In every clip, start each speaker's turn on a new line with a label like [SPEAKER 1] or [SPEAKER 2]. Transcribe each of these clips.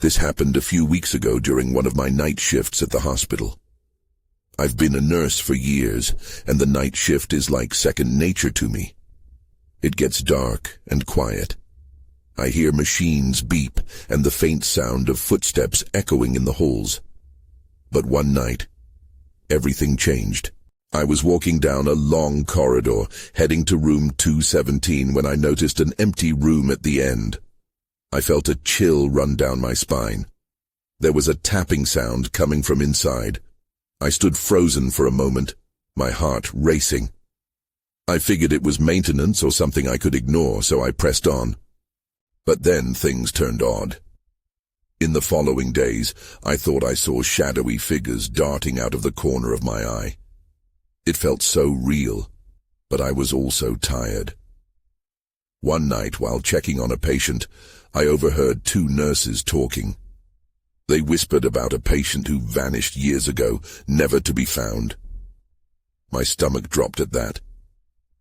[SPEAKER 1] This happened a few weeks ago during one of my night shifts at the hospital. I've been a nurse for years, and the night shift is like second nature to me. It gets dark and quiet. I hear machines beep and the faint sound of footsteps echoing in the halls. But one night, everything changed. I was walking down a long corridor, heading to room 217 when I noticed an empty room at the end. I felt a chill run down my spine. There was a tapping sound coming from inside. I stood frozen for a moment, my heart racing. I figured it was maintenance or something I could ignore, so I pressed on. But then things turned odd. In the following days, I thought I saw shadowy figures darting out of the corner of my eye. It felt so real, but I was also tired. One night, while checking on a patient, I overheard two nurses talking. They whispered about a patient who vanished years ago, never to be found. My stomach dropped at that.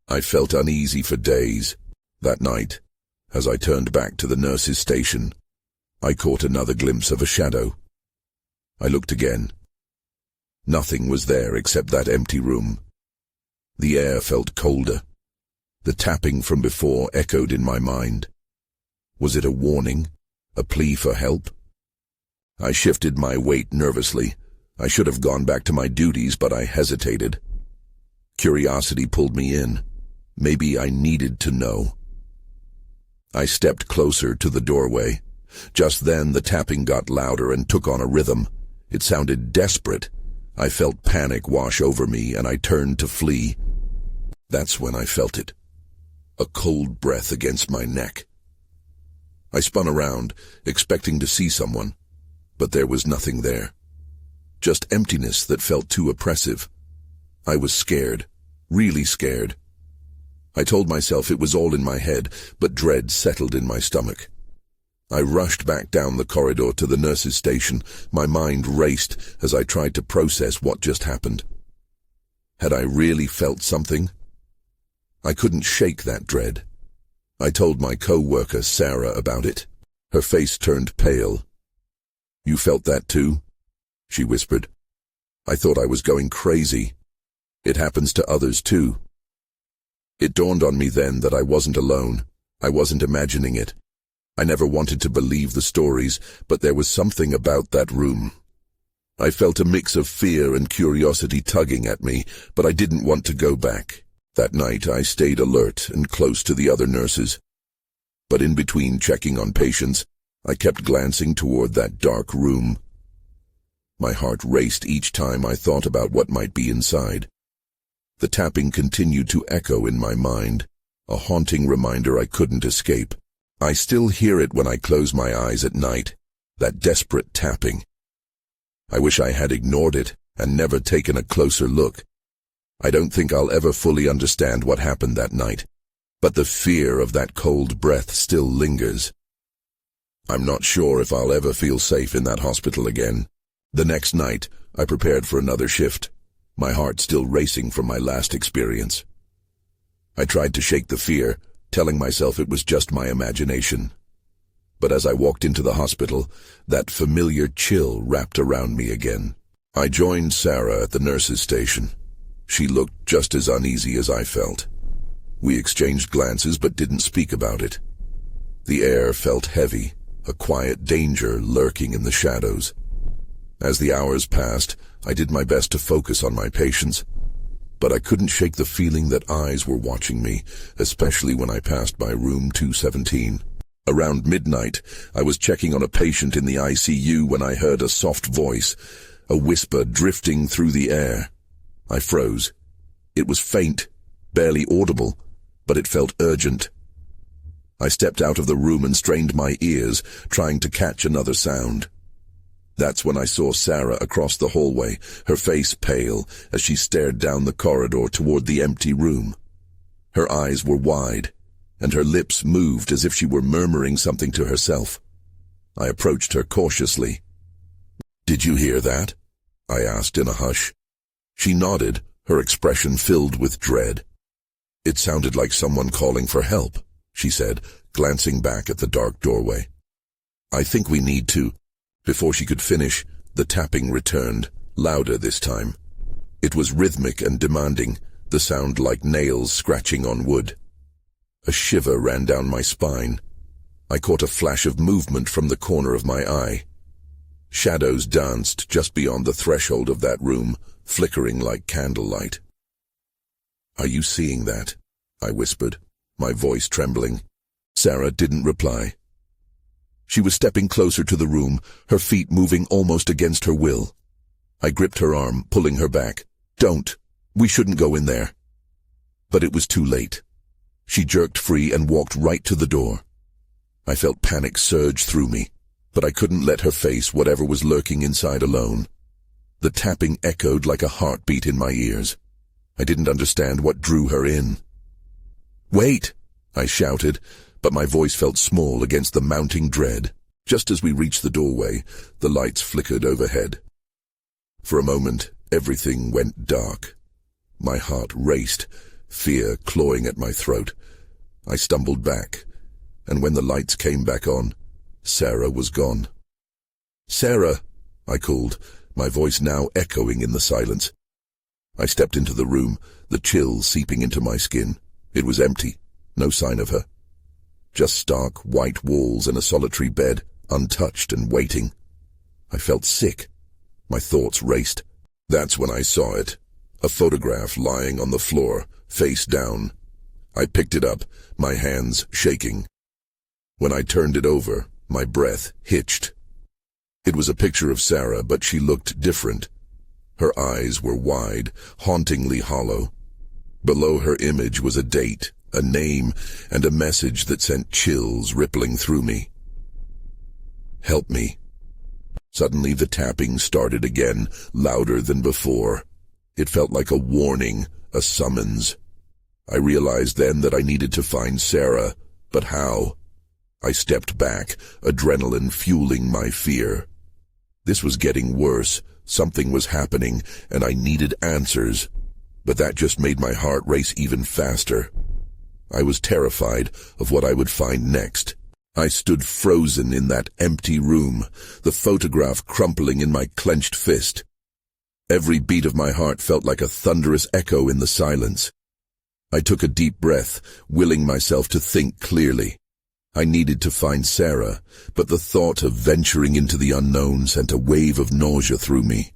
[SPEAKER 1] I felt uneasy for days. That night, as I turned back to the nurses' station, I caught another glimpse of a shadow. I looked again. Nothing was there except that empty room. The air felt colder. The tapping from before echoed in my mind. Was it a warning? A plea for help? I shifted my weight nervously. I should have gone back to my duties, but I hesitated. Curiosity pulled me in. Maybe I needed to know. I stepped closer to the doorway. Just then the tapping got louder and took on a rhythm. It sounded desperate. I felt panic wash over me, and I turned to flee. That's when I felt it. A cold breath against my neck. I spun around, expecting to see someone, but there was nothing there. Just emptiness that felt too oppressive. I was scared, really scared. I told myself it was all in my head, but dread settled in my stomach. I rushed back down the corridor to the nurse's station. My mind raced as I tried to process what just happened. Had I really felt something? I couldn't shake that dread. I told my co-worker, Sarah, about it. Her face turned pale. "You felt that too?" she whispered. I thought I was going crazy. It happens to others too. It dawned on me then that I wasn't alone. I wasn't imagining it. I never wanted to believe the stories, but there was something about that room. I felt a mix of fear and curiosity tugging at me, but I didn't want to go back. That night I stayed alert and close to the other nurses. But in between checking on patients, I kept glancing toward that dark room. My heart raced each time I thought about what might be inside. The tapping continued to echo in my mind, a haunting reminder I couldn't escape. I still hear it when I close my eyes at night, that desperate tapping. I wish I had ignored it and never taken a closer look. I don't think I'll ever fully understand what happened that night, but the fear of that cold breath still lingers. I'm not sure if I'll ever feel safe in that hospital again. The next night, I prepared for another shift, my heart still racing from my last experience. I tried to shake the fear, telling myself it was just my imagination. But as I walked into the hospital, that familiar chill wrapped around me again. I joined Sarah at the nurse's station. She looked just as uneasy as I felt. We exchanged glances but didn't speak about it. The air felt heavy, a quiet danger lurking in the shadows. As the hours passed, I did my best to focus on my patients, but I couldn't shake the feeling that eyes were watching me, especially when I passed by room 217. Around midnight, I was checking on a patient in the ICU when I heard a soft voice, a whisper drifting through the air. I froze. It was faint, barely audible, but it felt urgent. I stepped out of the room and strained my ears, trying to catch another sound. That's when I saw Sarah across the hallway, her face pale as she stared down the corridor toward the empty room. Her eyes were wide, and her lips moved as if she were murmuring something to herself. I approached her cautiously. "Did you hear that?" I asked in a hush. She nodded, her expression filled with dread. "It sounded like someone calling for help," she said, glancing back at the dark doorway. "I think we need to Before she could finish, the tapping returned, louder this time. It was rhythmic and demanding, the sound like nails scratching on wood. A shiver ran down my spine. I caught a flash of movement from the corner of my eye. Shadows danced just beyond the threshold of that room, flickering like candlelight. "Are you seeing that?" I whispered, my voice trembling. Sarah didn't reply. She was stepping closer to the room, her feet moving almost against her will. I gripped her arm, pulling her back. "Don't. We shouldn't go in there." But it was too late. She jerked free and walked right to the door. I felt panic surge through me, but I couldn't let her face whatever was lurking inside alone. The tapping echoed like a heartbeat in my ears. I didn't understand what drew her in. "Wait!" I shouted, but my voice felt small against the mounting dread. Just as we reached the doorway, the lights flickered overhead. For a moment, everything went dark. My heart raced, fear clawing at my throat. I stumbled back, and when the lights came back on, Sarah was gone. "Sarah!" I called, my voice now echoing in the silence. I stepped into the room, the chill seeping into my skin. It was empty, no sign of her. Just stark white walls and a solitary bed, untouched and waiting. I felt sick. My thoughts raced. That's when I saw it. A photograph lying on the floor, face down. I picked it up, my hands shaking. When I turned it over, my breath hitched. It was a picture of Sarah, but she looked different. Her eyes were wide, hauntingly hollow. Below her image was a date, a name, and a message that sent chills rippling through me. "Help me." Suddenly the tapping started again, louder than before. It felt like a warning, a summons. I realized then that I needed to find Sarah, but how? I stepped back, adrenaline fueling my fear. This was getting worse. Something was happening, and I needed answers. But that just made my heart race even faster. I was terrified of what I would find next. I stood frozen in that empty room, the photograph crumpling in my clenched fist. Every beat of my heart felt like a thunderous echo in the silence. I took a deep breath, willing myself to think clearly. I needed to find Sarah, but the thought of venturing into the unknown sent a wave of nausea through me.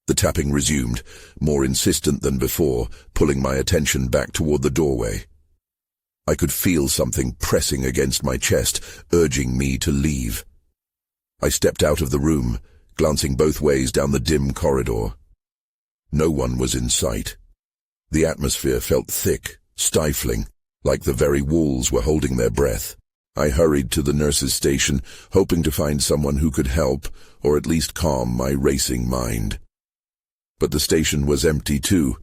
[SPEAKER 1] The tapping resumed, more insistent than before, pulling my attention back toward the doorway. I could feel something pressing against my chest, urging me to leave. I stepped out of the room, glancing both ways down the dim corridor. No one was in sight. The atmosphere felt thick, stifling, like the very walls were holding their breath. I hurried to the nurse's station, hoping to find someone who could help, or at least calm my racing mind. But the station was empty too,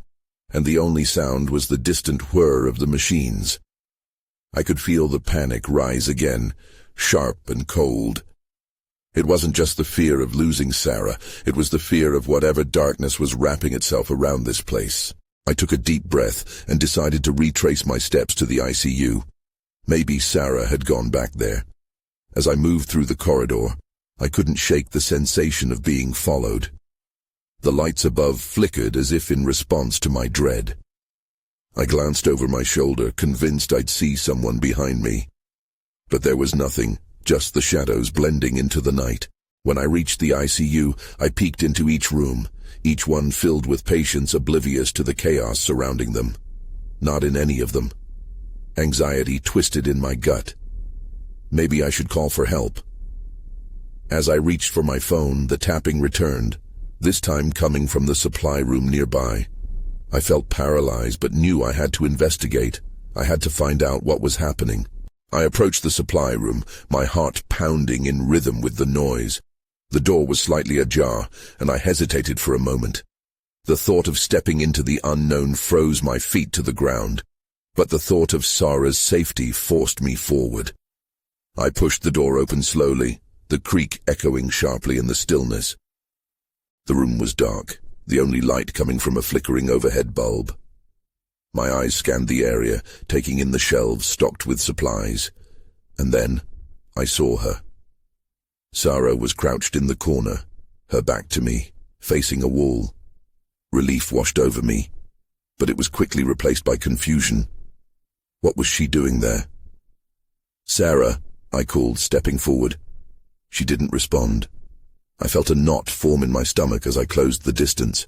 [SPEAKER 1] and the only sound was the distant whir of the machines. I could feel the panic rise again, sharp and cold. It wasn't just the fear of losing Sarah, it was the fear of whatever darkness was wrapping itself around this place. I took a deep breath and decided to retrace my steps to the ICU. Maybe Sarah had gone back there. As I moved through the corridor, I couldn't shake the sensation of being followed. The lights above flickered as if in response to my dread. I glanced over my shoulder, convinced I'd see someone behind me. But there was nothing, just the shadows blending into the night. When I reached the ICU, I peeked into each room, each one filled with patients oblivious to the chaos surrounding them. Not in any of them. Anxiety twisted in my gut. Maybe I should call for help. As I reached for my phone, the tapping returned, this time coming from the supply room nearby. I felt paralyzed but knew I had to investigate. I had to find out what was happening. I approached the supply room, my heart pounding in rhythm with the noise. The door was slightly ajar, and I hesitated for a moment. The thought of stepping into the unknown froze my feet to the ground, but the thought of Sarah's safety forced me forward. I pushed the door open slowly, the creak echoing sharply in the stillness. The room was dark, the only light coming from a flickering overhead bulb. My eyes scanned the area, taking in the shelves stocked with supplies. And then I saw her. Sarah was crouched in the corner, her back to me, facing a wall. Relief washed over me, but it was quickly replaced by confusion. What was she doing there? "Sarah," I called, stepping forward. She didn't respond. I felt a knot form in my stomach as I closed the distance.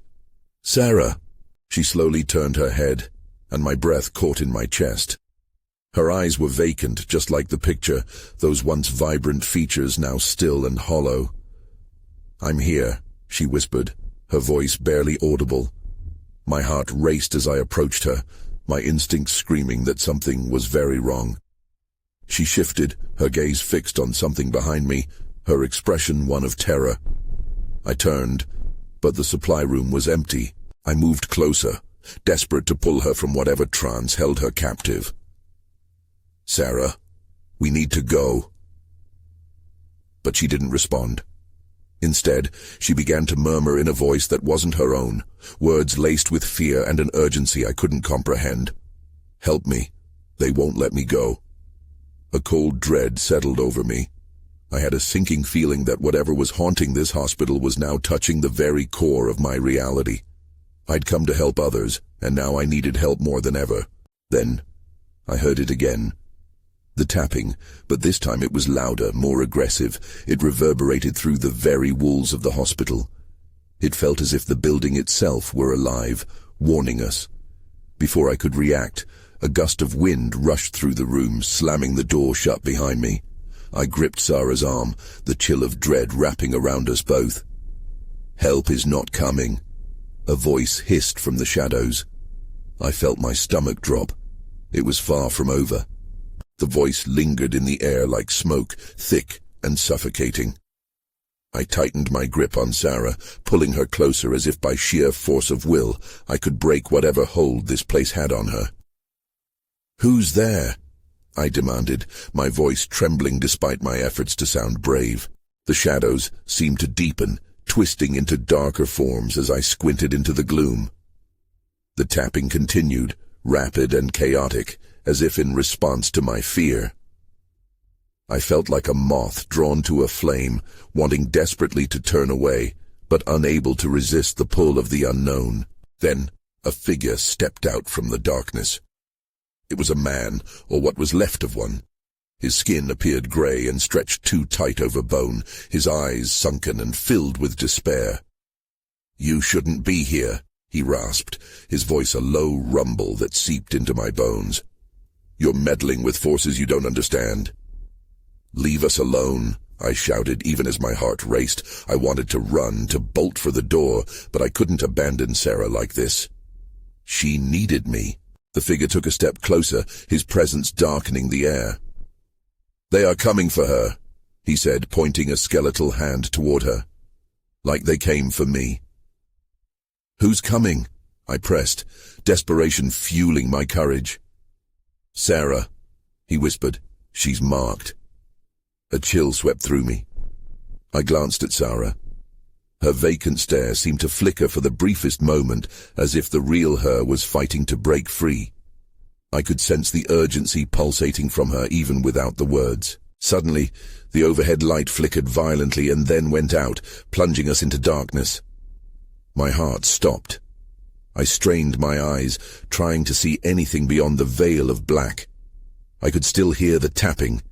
[SPEAKER 1] "Sarah!" She slowly turned her head, and my breath caught in my chest. Her eyes were vacant, just like the picture, those once vibrant features now still and hollow. "I'm here," she whispered, her voice barely audible. My heart raced as I approached her, my instincts screaming that something was very wrong. She shifted, her gaze fixed on something behind me, her expression one of terror. I turned, but the supply room was empty. I moved closer, desperate to pull her from whatever trance held her captive. "Sarah, we need to go." But she didn't respond. Instead, she began to murmur in a voice that wasn't her own, words laced with fear and an urgency I couldn't comprehend. "Help me. They won't let me go." A cold dread settled over me. I had a sinking feeling that whatever was haunting this hospital was now touching the very core of my reality. I'd come to help others, and now I needed help more than ever. Then, I heard it again. The tapping, but this time it was louder, more aggressive. It reverberated through the very walls of the hospital. It felt as if the building itself were alive, warning us. Before I could react, a gust of wind rushed through the room, slamming the door shut behind me. I gripped Sarah's arm, the chill of dread wrapping around us both. "Help is not coming," a voice hissed from the shadows. I felt my stomach drop. It was far from over. The voice lingered in the air like smoke, thick and suffocating. I tightened my grip on Sarah, pulling her closer as if by sheer force of will I could break whatever hold this place had on her. "Who's there?" I demanded, my voice trembling despite my efforts to sound brave. The shadows seemed to deepen, twisting into darker forms as I squinted into the gloom. The tapping continued, rapid and chaotic, as if in response to my fear. I felt like a moth drawn to a flame, wanting desperately to turn away, but unable to resist the pull of the unknown. Then, a figure stepped out from the darkness. It was a man, or what was left of one. His skin appeared grey and stretched too tight over bone, his eyes sunken and filled with despair. "You shouldn't be here," he rasped, his voice a low rumble that seeped into my bones. "You're meddling with forces you don't understand." "Leave us alone," I shouted, even as my heart raced. I wanted to run, to bolt for the door, but I couldn't abandon Sarah like this. She needed me. The figure took a step closer, his presence darkening the air. "They are coming for her," he said, pointing a skeletal hand toward her. "Like they came for me." "Who's coming?" I pressed, desperation fueling my courage. "Sarah," he whispered. "She's marked." A chill swept through me. I glanced at Sarah. Her vacant stare seemed to flicker for the briefest moment, as if the real her was fighting to break free. I could sense the urgency pulsating from her even without the words. Suddenly, the overhead light flickered violently and then went out, plunging us into darkness. My heart stopped. I strained my eyes, trying to see anything beyond the veil of black. I could still hear the tapping,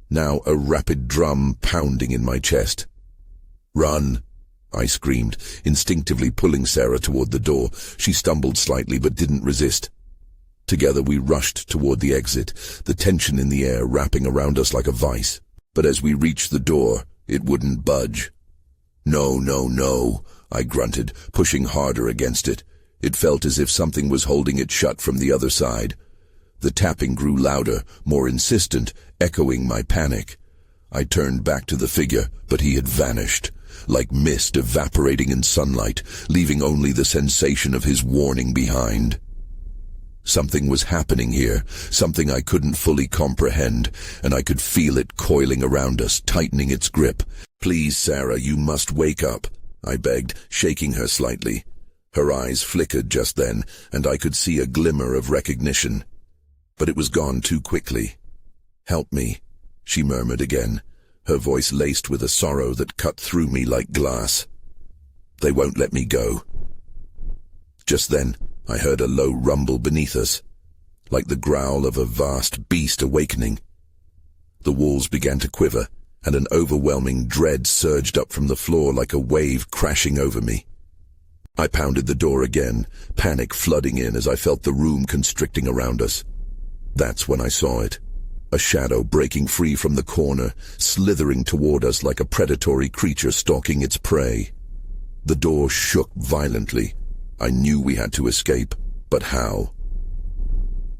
[SPEAKER 1] now a rapid drum pounding in my chest. "Run!" I screamed, instinctively pulling Sarah toward the door. She stumbled slightly but didn't resist. Together we rushed toward the exit, the tension in the air wrapping around us like a vice. But as we reached the door, it wouldn't budge. "No, no, no," I grunted, pushing harder against it. It felt as if something was holding it shut from the other side. The tapping grew louder, more insistent, echoing my panic. I turned back to the figure, but he had vanished, like mist evaporating in sunlight, leaving only the sensation of his warning behind. Something was happening here, something I couldn't fully comprehend, and I could feel it coiling around us, tightening its grip. "Please, Sarah, you must wake up," I begged, shaking her slightly. Her eyes flickered just then, and I could see a glimmer of recognition. But it was gone too quickly. "Help me," she murmured again, her voice laced with a sorrow that cut through me like glass. "They won't let me go." Just then, I heard a low rumble beneath us, like the growl of a vast beast awakening. The walls began to quiver, and an overwhelming dread surged up from the floor like a wave crashing over me. I pounded the door again, panic flooding in as I felt the room constricting around us. That's when I saw it. A shadow breaking free from the corner, slithering toward us like a predatory creature stalking its prey. The door shook violently. I knew we had to escape, but how?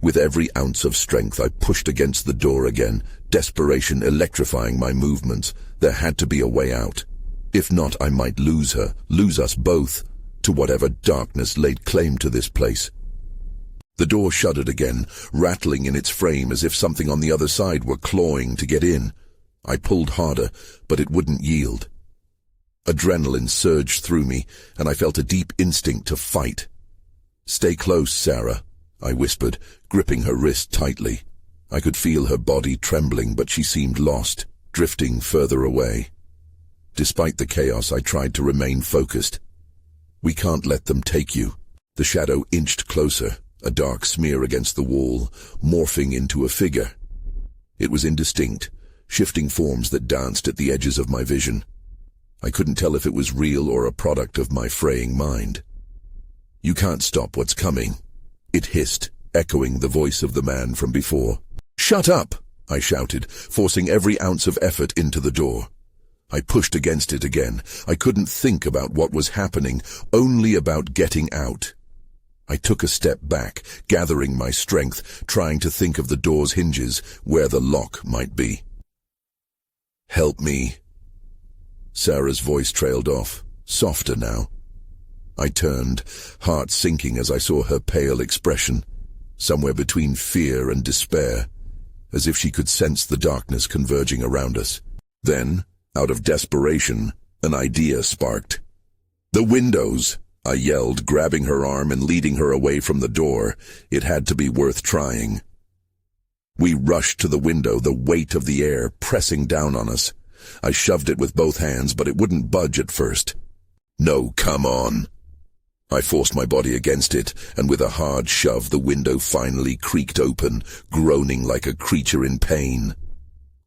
[SPEAKER 1] With every ounce of strength, I pushed against the door again, desperation electrifying my movements. There had to be a way out. If not, I might lose her, lose us both, to whatever darkness laid claim to this place. The door shuddered again, rattling in its frame as if something on the other side were clawing to get in. I pulled harder, but it wouldn't yield. Adrenaline surged through me, and I felt a deep instinct to fight. "Stay close, Sarah," I whispered, gripping her wrist tightly. I could feel her body trembling, but she seemed lost, drifting further away. Despite the chaos, I tried to remain focused. "We can't let them take you." The shadow inched closer, a dark smear against the wall, morphing into a figure. It was indistinct, shifting forms that danced at the edges of my vision. I couldn't tell if it was real or a product of my fraying mind. "You can't stop what's coming," it hissed, echoing the voice of the man from before. "Shut up!" I shouted, forcing every ounce of effort into the door. I pushed against it again. I couldn't think about what was happening, only about getting out. I took a step back, gathering my strength, trying to think of the door's hinges, where the lock might be. "Help me." Sarah's voice trailed off, softer now. I turned, heart sinking as I saw her pale expression, somewhere between fear and despair, as if she could sense the darkness converging around us. Then, out of desperation, an idea sparked. "The windows!" I yelled, grabbing her arm and leading her away from the door. It had to be worth trying. We rushed to the window, the weight of the air pressing down on us. I shoved it with both hands, but it wouldn't budge at first. "No, come on." I forced my body against it, and with a hard shove the window finally creaked open, groaning like a creature in pain.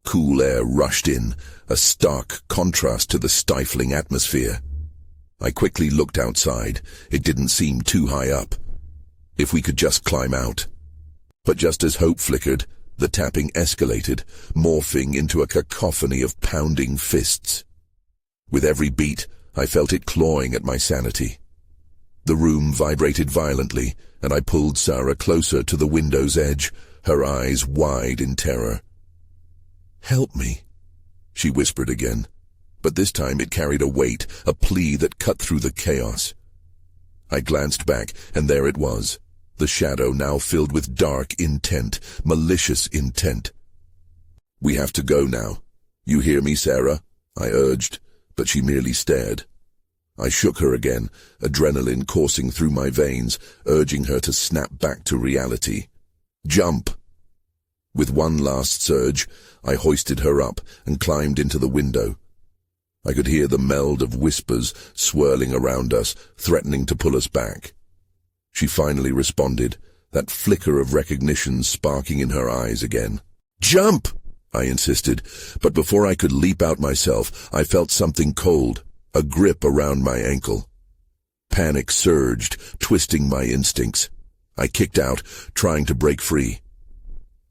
[SPEAKER 1] Cool air rushed in, a stark contrast to the stifling atmosphere. I quickly looked outside. It didn't seem too high up. If we could just climb out. But just as hope flickered, the tapping escalated, morphing into a cacophony of pounding fists. With every beat, I felt it clawing at my sanity. The room vibrated violently, and I pulled Sarah closer to the window's edge, her eyes wide in terror. "Help me," she whispered again, but this time it carried a weight, a plea that cut through the chaos. I glanced back, and there it was, the shadow now filled with dark intent, malicious intent. "We have to go now. You hear me, Sarah?" I urged, but she merely stared. I shook her again, adrenaline coursing through my veins, urging her to snap back to reality. "Jump!" With one last surge, I hoisted her up and climbed into the window. I could hear the meld of whispers swirling around us, threatening to pull us back. She finally responded, that flicker of recognition sparking in her eyes again. "Jump!" I insisted, but before I could leap out myself, I felt something cold, a grip around my ankle. Panic surged, twisting my instincts. I kicked out, trying to break free.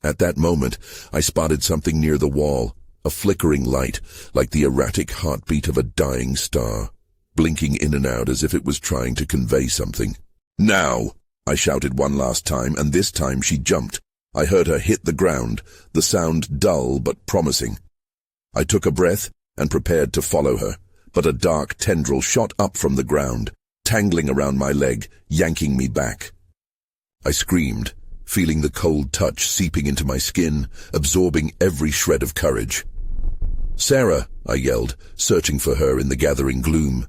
[SPEAKER 1] At that moment, I spotted something near the wall, a flickering light, like the erratic heartbeat of a dying star, blinking in and out as if it was trying to convey something. "Now!" I shouted one last time, and this time she jumped. I heard her hit the ground, the sound dull but promising. I took a breath and prepared to follow her, but a dark tendril shot up from the ground, tangling around my leg, yanking me back. I screamed, feeling the cold touch seeping into my skin, absorbing every shred of courage. "Sarah!" I yelled, searching for her in the gathering gloom.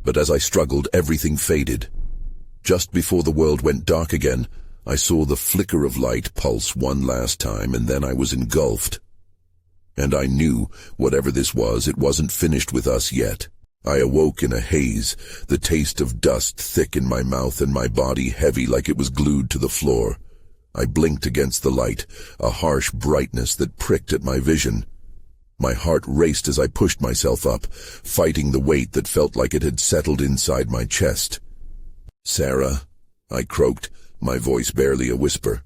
[SPEAKER 1] But as I struggled, everything faded. Just before the world went dark again, I saw the flicker of light pulse one last time, and then I was engulfed. And I knew, whatever this was, it wasn't finished with us yet. I awoke in a haze, the taste of dust thick in my mouth and my body heavy like it was glued to the floor. I blinked against the light, a harsh brightness that pricked at my vision. My heart raced as I pushed myself up, fighting the weight that felt like it had settled inside my chest. "Sarah," I croaked, my voice barely a whisper.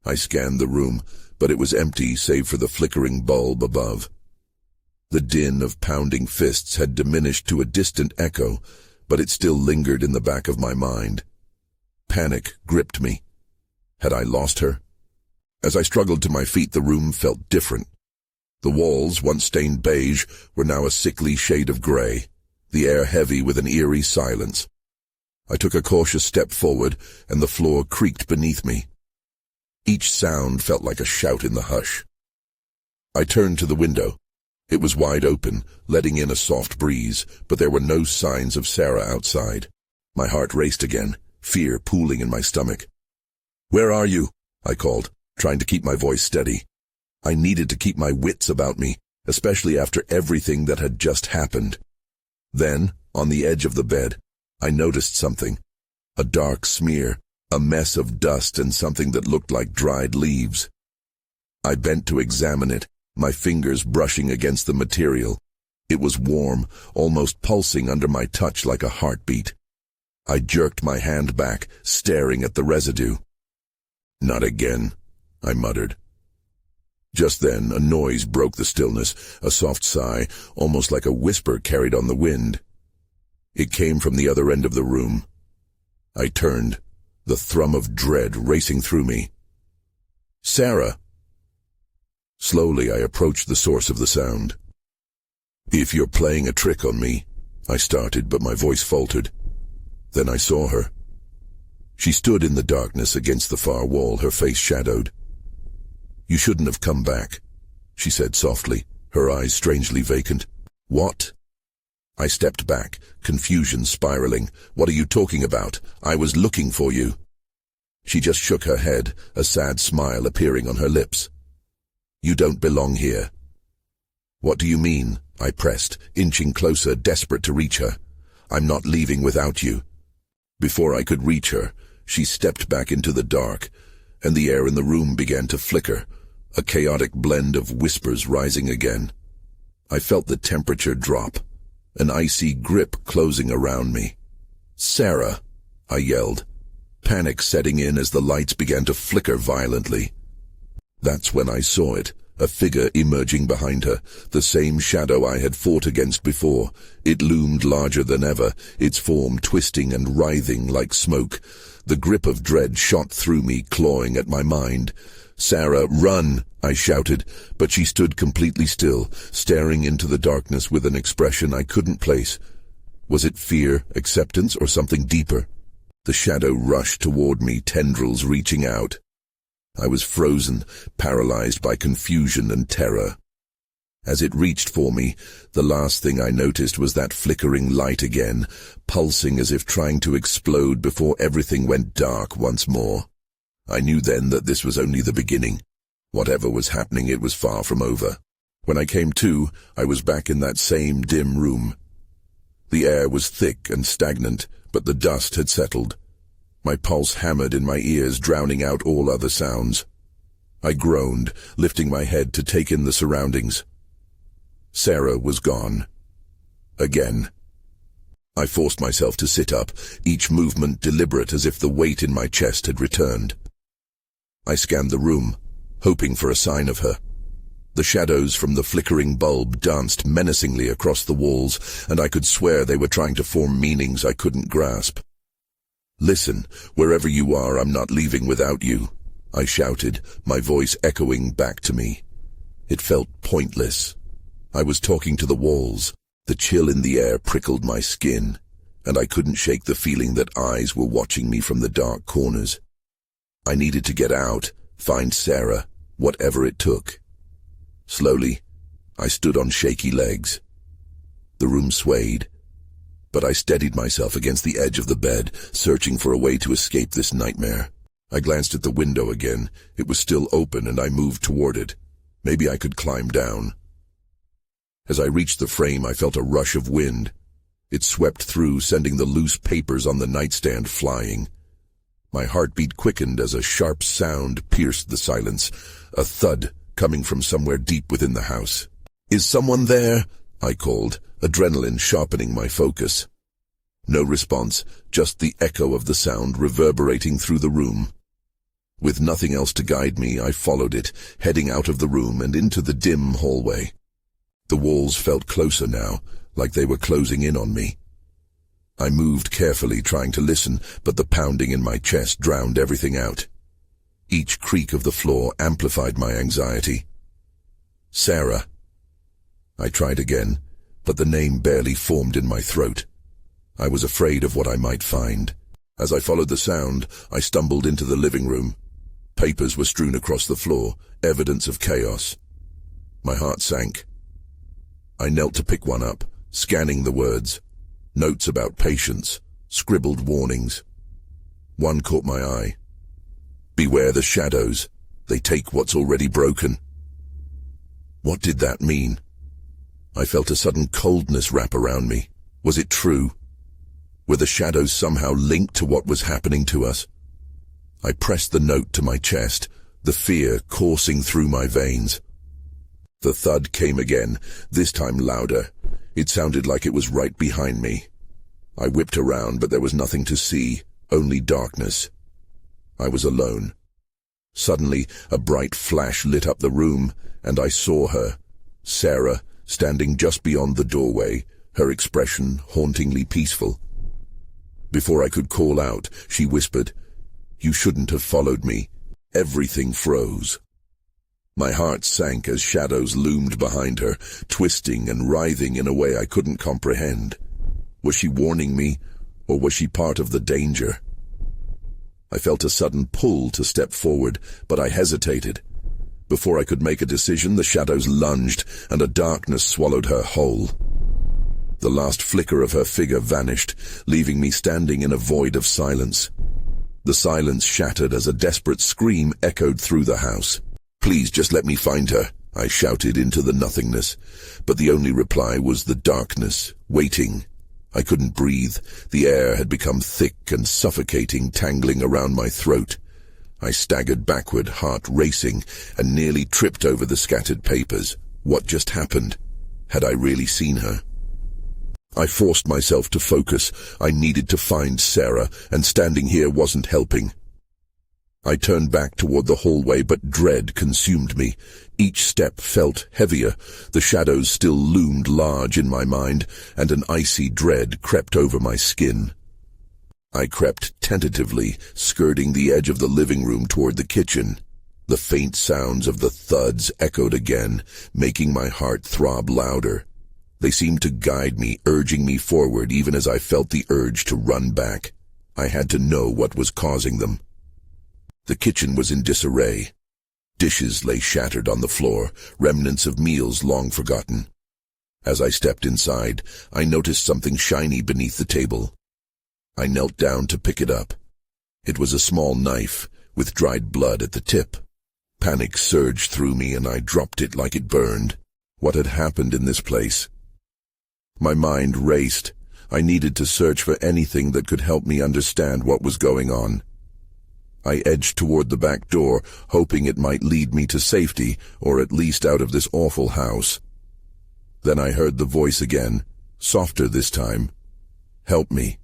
[SPEAKER 1] I scanned the room, but it was empty save for the flickering bulb above. The din of pounding fists had diminished to a distant echo, but it still lingered in the back of my mind. Panic gripped me. Had I lost her? As I struggled to my feet, the room felt different. The walls, once stained beige, were now a sickly shade of gray, the air heavy with an eerie silence. I took a cautious step forward, and the floor creaked beneath me. Each sound felt like a shout in the hush. I turned to the window. It was wide open, letting in a soft breeze, but there were no signs of Sarah outside. My heart raced again, fear pooling in my stomach. "Where are you?" I called, trying to keep my voice steady. I needed to keep my wits about me, especially after everything that had just happened. Then, on the edge of the bed, I noticed something. A dark smear, a mess of dust and something that looked like dried leaves. I bent to examine it, my fingers brushing against the material. It was warm, almost pulsing under my touch like a heartbeat. I jerked my hand back, staring at the residue. "Not again," I muttered. Just then, a noise broke the stillness, a soft sigh, almost like a whisper carried on the wind. It came from the other end of the room. I turned, the thrum of dread racing through me. "Sarah!" Slowly, I approached the source of the sound. "If you're playing a trick on me," I started, but my voice faltered. Then I saw her. She stood in the darkness against the far wall, her face shadowed. "You shouldn't have come back," she said softly, her eyes strangely vacant. "What?" I stepped back, confusion spiraling. "What are you talking about? I was looking for you." She just shook her head, a sad smile appearing on her lips. "You don't belong here." "What do you mean?" I pressed, inching closer, desperate to reach her. "I'm not leaving without you." Before I could reach her, she stepped back into the dark, and the air in the room began to flicker, a chaotic blend of whispers rising again. I felt the temperature drop, an icy grip closing around me. "Sarah!" I yelled, panic setting in as the lights began to flicker violently. That's when I saw it, a figure emerging behind her, the same shadow I had fought against before. It loomed larger than ever, its form twisting and writhing like smoke. The grip of dread shot through me, clawing at my mind. "Sarah, run!" I shouted, but she stood completely still, staring into the darkness with an expression I couldn't place. Was it fear, acceptance, or something deeper? The shadow rushed toward me, tendrils reaching out. I was frozen, paralyzed by confusion and terror. As it reached for me, the last thing I noticed was that flickering light again, pulsing as if trying to explode before everything went dark once more. I knew then that this was only the beginning. Whatever was happening, it was far from over. When I came to, I was back in that same dim room. The air was thick and stagnant, but the dust had settled. My pulse hammered in my ears, drowning out all other sounds. I groaned, lifting my head to take in the surroundings. Sarah was gone. Again. I forced myself to sit up, each movement deliberate as if the weight in my chest had returned. I scanned the room, hoping for a sign of her. The shadows from the flickering bulb danced menacingly across the walls, and I could swear they were trying to form meanings I couldn't grasp. "Listen, wherever you are, I'm not leaving without you," I shouted, my voice echoing back to me. It felt pointless. I was talking to the walls. The chill in the air prickled my skin, and I couldn't shake the feeling that eyes were watching me from the dark corners. I needed to get out, find Sarah, whatever it took. Slowly, I stood on shaky legs. The room swayed, but I steadied myself against the edge of the bed, searching for a way to escape this nightmare. I glanced at the window again. It was still open, and I moved toward it. Maybe I could climb down. As I reached the frame, I felt a rush of wind. It swept through, sending the loose papers on the nightstand flying. My heartbeat quickened as a sharp sound pierced the silence, a thud coming from somewhere deep within the house. "Is someone there?" I called, adrenaline sharpening my focus. No response, just the echo of the sound reverberating through the room. With nothing else to guide me, I followed it, heading out of the room and into the dim hallway. The walls felt closer now, like they were closing in on me. I moved carefully, trying to listen, but the pounding in my chest drowned everything out. Each creak of the floor amplified my anxiety. Sarah. I tried again, but the name barely formed in my throat. I was afraid of what I might find. As I followed the sound, I stumbled into the living room. Papers were strewn across the floor, evidence of chaos. My heart sank. I knelt to pick one up, scanning the words. Notes about patients, scribbled warnings. One caught my eye. "Beware the shadows. They take what's already broken." What did that mean? I felt a sudden coldness wrap around me. Was it true? Were the shadows somehow linked to what was happening to us? I pressed the note to my chest, the fear coursing through my veins. The thud came again, this time louder. It sounded like it was right behind me. I whipped around, but there was nothing to see, only darkness. I was alone. Suddenly, a bright flash lit up the room, and I saw her, Sarah, standing just beyond the doorway, her expression hauntingly peaceful. Before I could call out, she whispered, "You shouldn't have followed me." Everything froze. My heart sank as shadows loomed behind her, twisting and writhing in a way I couldn't comprehend. Was she warning me, or was she part of the danger? I felt a sudden pull to step forward, but I hesitated. Before I could make a decision, the shadows lunged, and a darkness swallowed her whole. The last flicker of her figure vanished, leaving me standing in a void of silence. The silence shattered as a desperate scream echoed through the house. "Please, just let me find her," I shouted into the nothingness, but the only reply was the darkness, waiting. I couldn't breathe. The air had become thick and suffocating, tangling around my throat. I staggered backward, heart racing, and nearly tripped over the scattered papers. What just happened? Had I really seen her? I forced myself to focus. I needed to find Sarah, and standing here wasn't helping. I turned back toward the hallway, but dread consumed me. Each step felt heavier. The shadows still loomed large in my mind, and an icy dread crept over my skin. I crept tentatively, skirting the edge of the living room toward the kitchen. The faint sounds of the thuds echoed again, making my heart throb louder. They seemed to guide me, urging me forward even as I felt the urge to run back. I had to know what was causing them. The kitchen was in disarray. Dishes lay shattered on the floor, remnants of meals long forgotten. As I stepped inside, I noticed something shiny beneath the table. I knelt down to pick it up. It was a small knife, with dried blood at the tip. Panic surged through me, and I dropped it like it burned. What had happened in this place? My mind raced. I needed to search for anything that could help me understand what was going on. I edged toward the back door, hoping it might lead me to safety, or at least out of this awful house. Then I heard the voice again, softer this time. "Help me."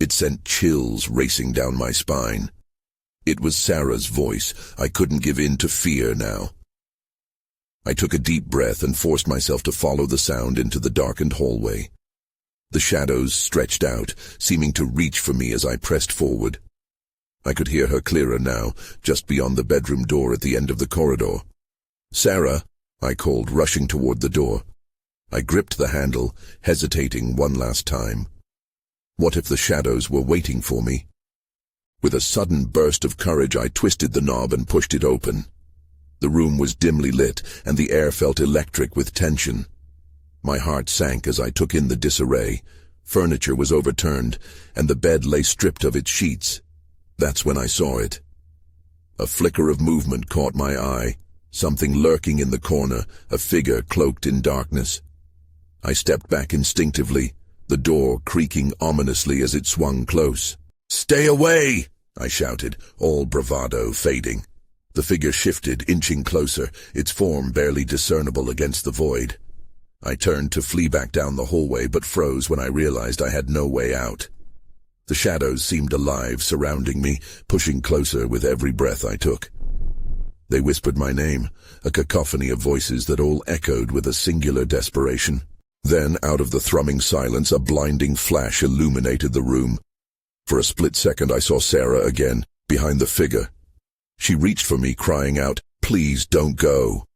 [SPEAKER 1] It sent chills racing down my spine. It was Sarah's voice. I couldn't give in to fear now. I took a deep breath and forced myself to follow the sound into the darkened hallway. The shadows stretched out, seeming to reach for me as I pressed forward. I could hear her clearer now, just beyond the bedroom door at the end of the corridor. "Sarah," I called, rushing toward the door. I gripped the handle, hesitating one last time. What if the shadows were waiting for me? With a sudden burst of courage, I twisted the knob and pushed it open. The room was dimly lit, and the air felt electric with tension. My heart sank as I took in the disarray. Furniture was overturned, and the bed lay stripped of its sheets. That's when I saw it. A flicker of movement caught my eye. something lurking in the corner, a figure cloaked in darkness. I stepped back instinctively, the door creaking ominously as it swung close. "Stay away!" I shouted, all bravado fading. The figure shifted, inching closer, its form barely discernible against the void. I turned to flee back down the hallway, but froze when I realized I had no way out. The shadows seemed alive, surrounding me, pushing closer with every breath I took. They whispered my name, a cacophony of voices that all echoed with a singular desperation. Then, out of the thrumming silence, a blinding flash illuminated the room. For a split second I saw Sarah again, behind the figure. She reached for me, crying out, "Please don't go."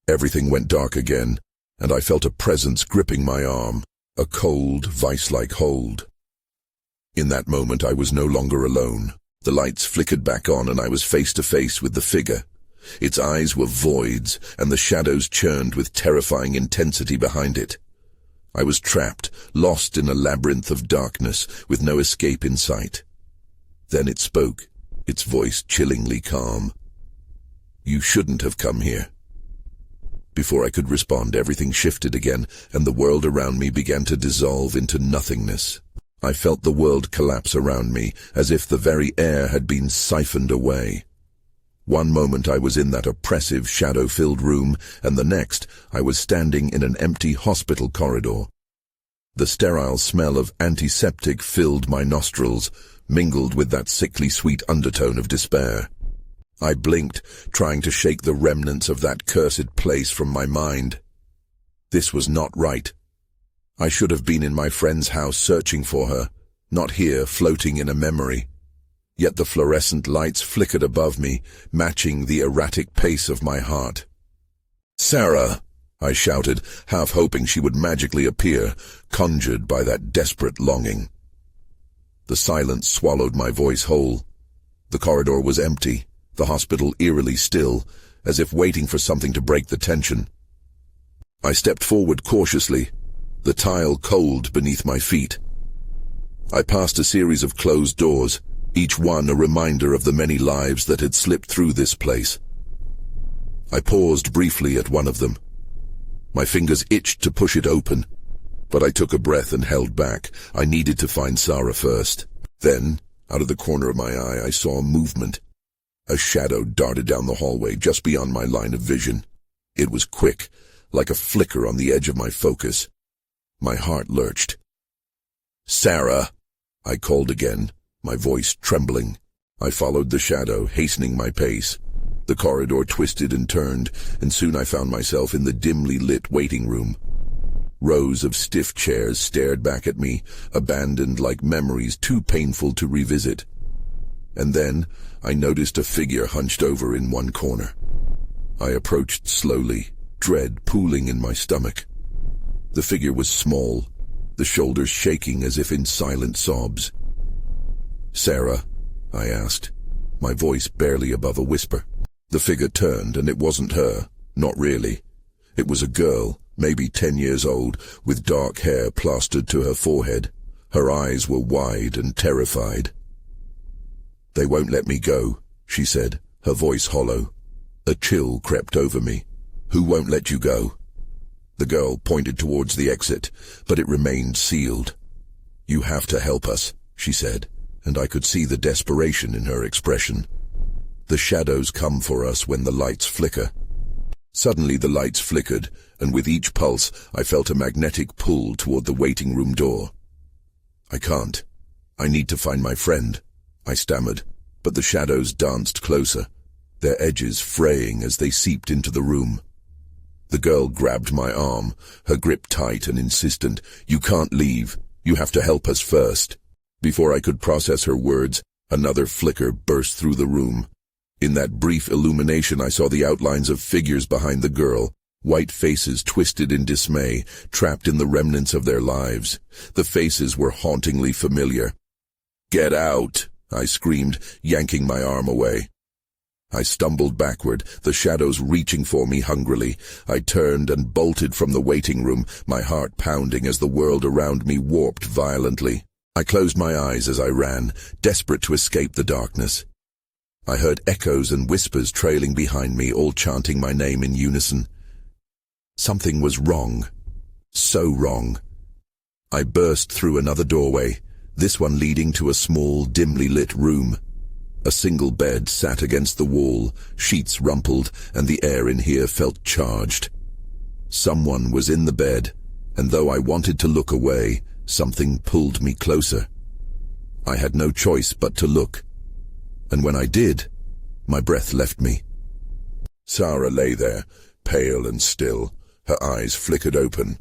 [SPEAKER 1] Everything went dark again, and I felt a presence gripping my arm, a cold, vice-like hold. In that moment I was no longer alone. The lights flickered back on and I was face to face with the figure. Its eyes were voids, and the shadows churned with terrifying intensity behind it. I was trapped, lost in a labyrinth of darkness, with no escape in sight. Then it spoke, its voice chillingly calm. "You shouldn't have come here." Before I could respond, everything shifted again, and the world around me began to dissolve into nothingness. I felt the world collapse around me, as if the very air had been siphoned away. One moment I was in that oppressive, shadow-filled room, and the next I was standing in an empty hospital corridor. The sterile smell of antiseptic filled my nostrils, mingled with that sickly sweet undertone of despair. I blinked, trying to shake the remnants of that cursed place from my mind. This was not right. I should have been in my friend's house searching for her, not here floating in a memory. Yet the fluorescent lights flickered above me, matching the erratic pace of my heart. "Sarah!" I shouted, half hoping she would magically appear, conjured by that desperate longing. The silence swallowed my voice whole. The corridor was empty, the hospital eerily still, as if waiting for something to break the tension. I stepped forward cautiously, the tile cold beneath my feet. I passed a series of closed doors, each one a reminder of the many lives that had slipped through this place. I paused briefly at one of them. My fingers itched to push it open, but I took a breath and held back. I needed to find Sarah first. Then, out of the corner of my eye, I saw movement. A shadow darted down the hallway just beyond my line of vision. It was quick, like a flicker on the edge of my focus. My heart lurched. "Sarah!" I called again, my voice trembling. I followed the shadow, hastening my pace. The corridor twisted and turned, and soon I found myself in the dimly lit waiting room. Rows of stiff chairs stared back at me, abandoned like memories too painful to revisit. And then I noticed a figure hunched over in one corner. I approached slowly, dread pooling in my stomach. The figure was small, the shoulders shaking as if in silent sobs. "Sarah?" I asked, my voice barely above a whisper. The figure turned, and it wasn't her, not really. It was a girl, maybe 10 years old, with dark hair plastered to her forehead. Her eyes were wide and terrified. "They won't let me go," she said, her voice hollow. A chill crept over me. "Who won't let you go?" The girl pointed towards the exit, but it remained sealed. "You have to help us," she said, and I could see the desperation in her expression. "The shadows come for us when the lights flicker." Suddenly the lights flickered, and with each pulse I felt a magnetic pull toward the waiting room door. "I can't. I need to find my friend," I stammered, but the shadows danced closer, their edges fraying as they seeped into the room. The girl grabbed my arm, her grip tight and insistent. "You can't leave. You have to help us first." Before I could process her words, another flicker burst through the room. In that brief illumination I saw the outlines of figures behind the girl, white faces twisted in dismay, trapped in the remnants of their lives. The faces were hauntingly familiar. "Get out!" I screamed, yanking my arm away. I stumbled backward, the shadows reaching for me hungrily. I turned and bolted from the waiting room, my heart pounding as the world around me warped violently. I closed my eyes as I ran, desperate to escape the darkness. I heard echoes and whispers trailing behind me, all chanting my name in unison. Something was wrong. So wrong. I burst through another doorway, this one leading to a small, dimly lit room. A single bed sat against the wall, sheets rumpled, and the air in here felt charged. Someone was in the bed, and though I wanted to look away, something pulled me closer. I had no choice but to look, and when I did, my breath left me. Sarah lay there, pale and still, her eyes flickered open.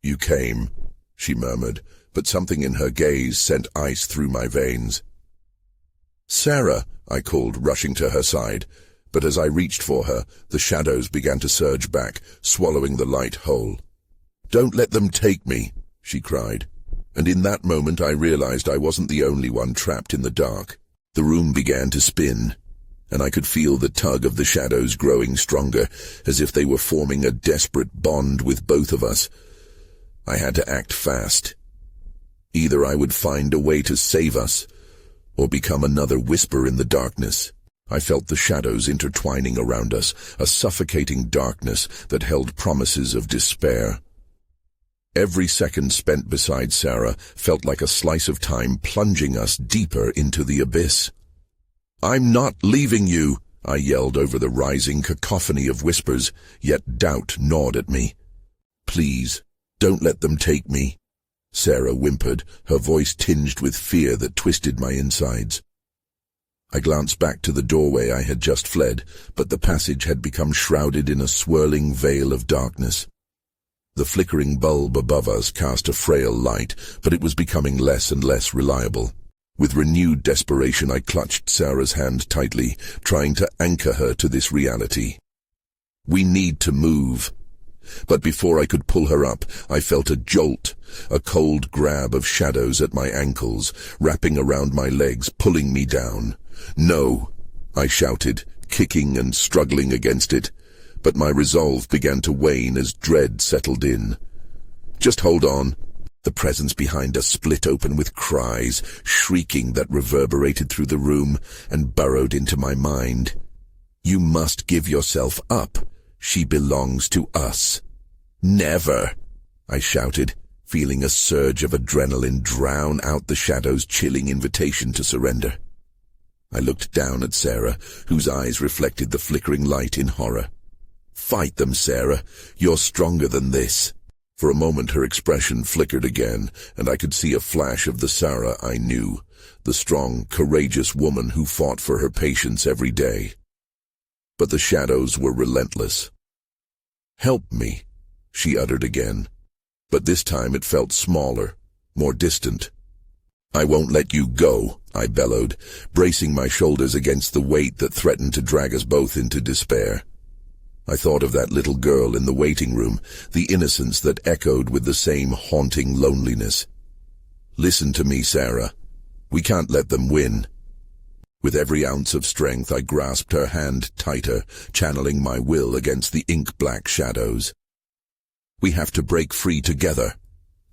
[SPEAKER 1] "You came," she murmured, but something in her gaze sent ice through my veins. "Sarah," I called, rushing to her side, but as I reached for her, the shadows began to surge back, swallowing the light whole. "Don't let them take me," she cried, and in that moment I realized I wasn't the only one trapped in the dark. The room began to spin, and I could feel the tug of the shadows growing stronger, as if they were forming a desperate bond with both of us. I had to act fast. Either I would find a way to save us, or become another whisper in the darkness. I felt the shadows intertwining around us, a suffocating darkness that held promises of despair. Every second spent beside Sarah felt like a slice of time plunging us deeper into the abyss. "I'm not leaving you," I yelled over the rising cacophony of whispers, yet doubt gnawed at me. "Please, don't let them take me," Sarah whimpered, her voice tinged with fear that twisted my insides. I glanced back to the doorway I had just fled, but the passage had become shrouded in a swirling veil of darkness. The flickering bulb above us cast a frail light, but it was becoming less and less reliable. With renewed desperation, I clutched Sarah's hand tightly, trying to anchor her to this reality. "We need to move." But before I could pull her up, I felt a jolt, a cold grab of shadows at my ankles, wrapping around my legs, pulling me down. "No," I shouted, kicking and struggling against it, but my resolve began to wane as dread settled in. "Just hold on." The presence behind us split open with cries, shrieking that reverberated through the room and burrowed into my mind. "You must give yourself up. She belongs to us." "Never," I shouted, feeling a surge of adrenaline drown out the shadow's chilling invitation to surrender. I looked down at Sarah, whose eyes reflected the flickering light in horror. "Fight them, Sarah. You're stronger than this." For a moment her expression flickered again, and I could see a flash of the Sarah I knew, the strong, courageous woman who fought for her patients every day. But the shadows were relentless. "Help me," she uttered again, but this time it felt smaller, more distant. "I won't let you go," I bellowed, bracing my shoulders against the weight that threatened to drag us both into despair. I thought of that little girl in the waiting room, the innocence that echoed with the same haunting loneliness. "Listen to me, Sarah. We can't let them win." With every ounce of strength, I grasped her hand tighter, channeling my will against the ink-black shadows. "We have to break free together,"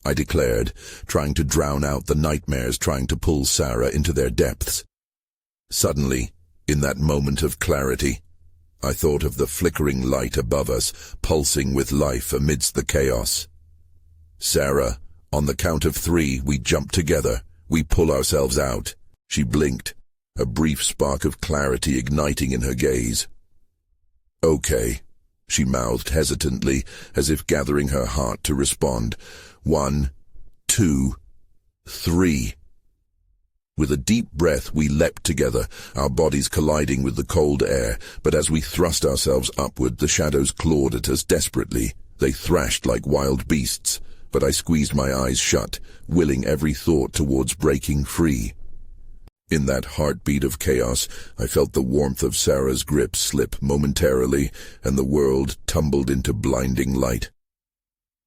[SPEAKER 1] I declared, trying to drown out the nightmares trying to pull Sarah into their depths. Suddenly, in that moment of clarity, I thought of the flickering light above us, pulsing with life amidst the chaos. "Sarah, on the count of 3, we jump together. We pull ourselves out." She blinked, a brief spark of clarity igniting in her gaze. "Okay," she mouthed hesitantly, as if gathering her heart to respond. 1, 2, 3. With a deep breath, we leapt together, our bodies colliding with the cold air, but as we thrust ourselves upward, the shadows clawed at us desperately. They thrashed like wild beasts, but I squeezed my eyes shut, willing every thought towards breaking free. In that heartbeat of chaos, I felt the warmth of Sarah's grip slip momentarily, and the world tumbled into blinding light.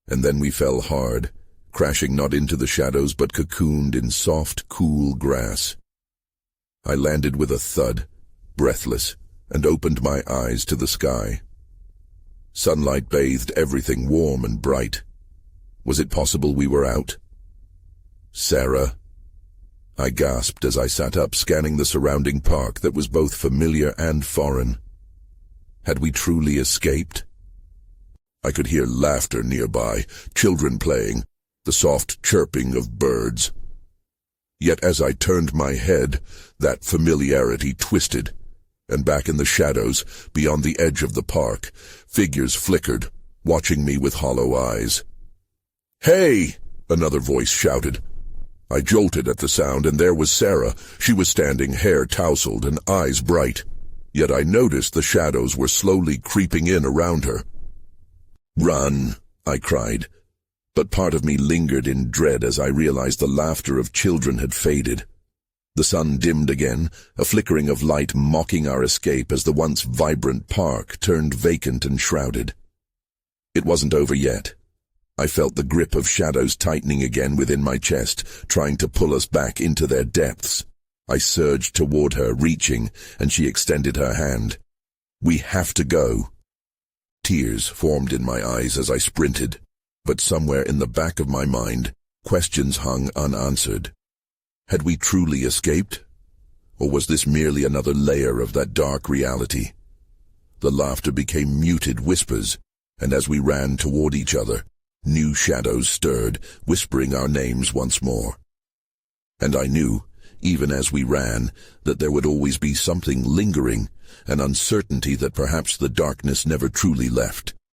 [SPEAKER 1] And then we fell hard, crashing not into the shadows but cocooned in soft, cool grass. I landed with a thud, breathless, and opened my eyes to the sky. Sunlight bathed everything warm and bright. Was it possible we were out? "Sarah." I gasped as I sat up, scanning the surrounding park that was both familiar and foreign. Had we truly escaped? I could hear laughter nearby, children playing, the soft chirping of birds. Yet as I turned my head, that familiarity twisted, and back in the shadows, beyond the edge of the park, figures flickered, watching me with hollow eyes. "Hey!" another voice shouted. I jolted at the sound, and there was Sarah. She was standing, hair tousled and eyes bright. Yet I noticed the shadows were slowly creeping in around her. "Run!" I cried. But part of me lingered in dread as I realized the laughter of children had faded. The sun dimmed again, a flickering of light mocking our escape as the once vibrant park turned vacant and shrouded. It wasn't over yet. I felt the grip of shadows tightening again within my chest, trying to pull us back into their depths. I surged toward her, reaching, and she extended her hand. "We have to go." Tears formed in my eyes as I sprinted, but somewhere in the back of my mind, questions hung unanswered. Had we truly escaped? Or was this merely another layer of that dark reality? The laughter became muted whispers, and as we ran toward each other, new shadows stirred, whispering our names once more. And I knew, even as we ran, that there would always be something lingering, an uncertainty that perhaps the darkness never truly left.